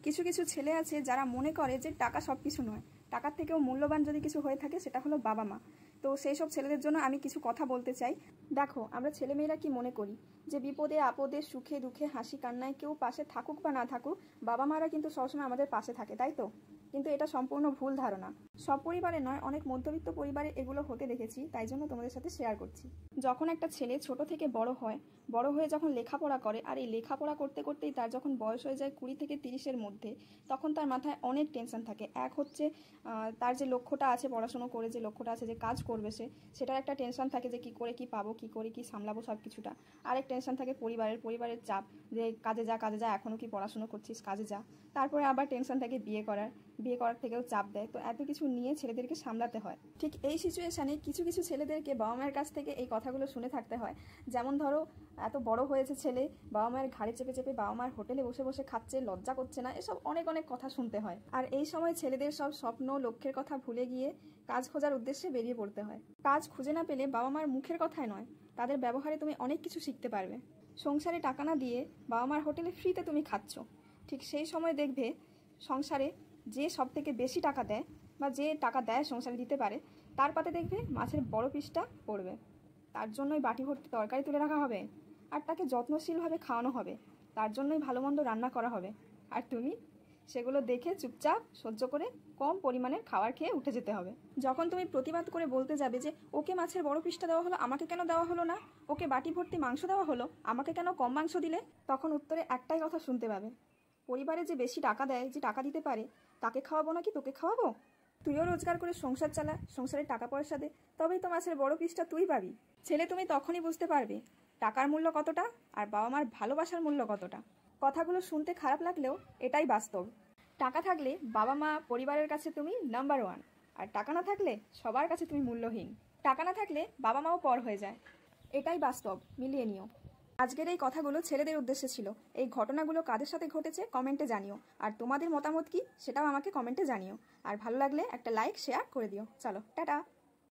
কিছু কিছু ছেলে আছে যারা মনে করে যে টাকা সব কিছু নয়, টাকার থেকেও মূল্যবান যদি কিছু হয়ে থাকে সেটা হলো বাবা মা। তো সেই সব ছেলেদের জন্য আমি কিছু কথা বলতে চাই। দেখো, আমরা ছেলেমেয়েরা কি মনে করি যে বিপদে আপদে সুখে দুঃখে হাসি কান্নায় কেউ পাশে থাকুক বা না থাকুক, বাবা মারা কিন্তু সবসময় আমাদের পাশে থাকে, তাই তো? কিন্তু এটা সম্পূর্ণ ভুল ধারণা। সব পরিবারে নয়, অনেক মধ্যবিত্ত পরিবারে এগুলো হতে দেখেছি, তাই জন্য তোমাদের সাথে শেয়ার করছি। যখন একটা ছেলে ছোট থেকে বড় হয়, বড় হয়ে যখন লেখাপড়া করে, আর এই লেখাপড়া করতে করতেই তার যখন বয়স হয়ে যায় 20 থেকে 30-এর মধ্যে, তখন তার মাথায় অনেক টেনশন থাকে। এক হচ্ছে তার যে লক্ষ্যটা আছে, পড়াশুনো করে যে লক্ষ্যটা আছে, যে কাজ করবে সেটার একটা টেনশন থাকে, যে কি করে কি পাবো, কি করে কি সামলাবো সব কিছুটা। আরেক টেনশন থাকে পরিবারের চাপ, যে কাজে যা এখনো কি পড়াশুনো করছিস, কাজে যা। তারপরে আবার টেনশন থাকে বিয়ে করার থেকেও চাপ দেয়। তো এত কিছু নিয়ে ছেলেদেরকে সামলাতে হয়। ঠিক এই সিচুয়েশানে কিছু কিছু ছেলেদেরকে বাবা মায়ের কাছ থেকে এই কথাগুলো শুনে থাকতে হয়। যেমন ধরো, এত বড় হয়েছে ছেলে, বাবা মায়ের ঘাড়ে চেপে চেপে বাবা মায়ের হোটেলে বসে বসে খাচ্ছে, লজ্জা করছে না, এসব অনেক অনেক কথা শুনতে হয়। আর এই সময় ছেলেদের সব স্বপ্ন লক্ষ্যের কথা ভুলে গিয়ে কাজ খোঁজার উদ্দেশ্যে বেরিয়ে পড়তে হয়। কাজ খুঁজে না পেলে বাবা মার মুখের কথায় নয়, তাদের ব্যবহারে তুমি অনেক কিছু শিখতে পারবে। সংসারে টাকা না দিয়ে বাবা মার হোটেলে ফ্রিতে তুমি খাচ্ছ, ঠিক সেই সময় দেখবে সংসারে যে সব থেকে বেশি টাকা দেয় বা যে টাকা দেয় সংসারে দিতে পারে, তার পাতে দেখবে মাছের বড় পিসটা পড়বে। তার জন্যই বাটি ভর্তি তরকারি তুলে রাখা হবে, আর তাকে যত্নশীলভাবে খাওয়ানো হবে, তার জন্যই ভালো মন্দ রান্না করা হবে। আর তুমি সেগুলো দেখে চুপচাপ সহ্য করে কম পরিমাণের খাবার খেয়ে উঠে যেতে হবে। যখন তুমি প্রতিবাদ করে বলতে যাবে যে ওকে মাছের বড় পিসটা দেওয়া হলো, আমাকে কেন দেওয়া হলো না, ওকে বাটি ভর্তি মাংস দেওয়া হলো, আমাকে কেন কম মাংস দিলে, তখন উত্তরে একটাই কথা শুনতে পাবে, পরিবারে যে বেশি টাকা দেয়, যে টাকা দিতে পারে, তাকে খাওয়াবো নাকি তোকে খাওয়াবো? তুইও রোজগার করে সংসার চালা, সংসারের টাকা পয়সা দে, তবেই তো মাছের বড় পিসটা তুই পাবি। ছেলে, তুমি তখনই বুঝতে পারবে টাকার মূল্য কতটা আর বাবা মার ভালোবাসার মূল্য কতটা। কথাগুলো শুনতে খারাপ লাগলেও এটাই বাস্তব। টাকা থাকলে বাবা মা পরিবারের কাছে তুমি নাম্বার 1, আর টাকা না থাকলে সবার কাছে তুমি মূল্যহীন। টাকা না থাকলে বাবা মাও পর হয়ে যায়, এটাই বাস্তব, মিলিয়ে নিও। আজকের এই কথাগুলো ছেলেদের উদ্দেশ্যে ছিল। এই ঘটনাগুলো কাদের সাথে ঘটেছে কমেন্টে জানিও, আর তোমাদের মতামত কি সেটাও আমাকে কমেন্টে জানিও। আর ভালো লাগলে একটা লাইক শেয়ার করে দিও। চলো, টাটা।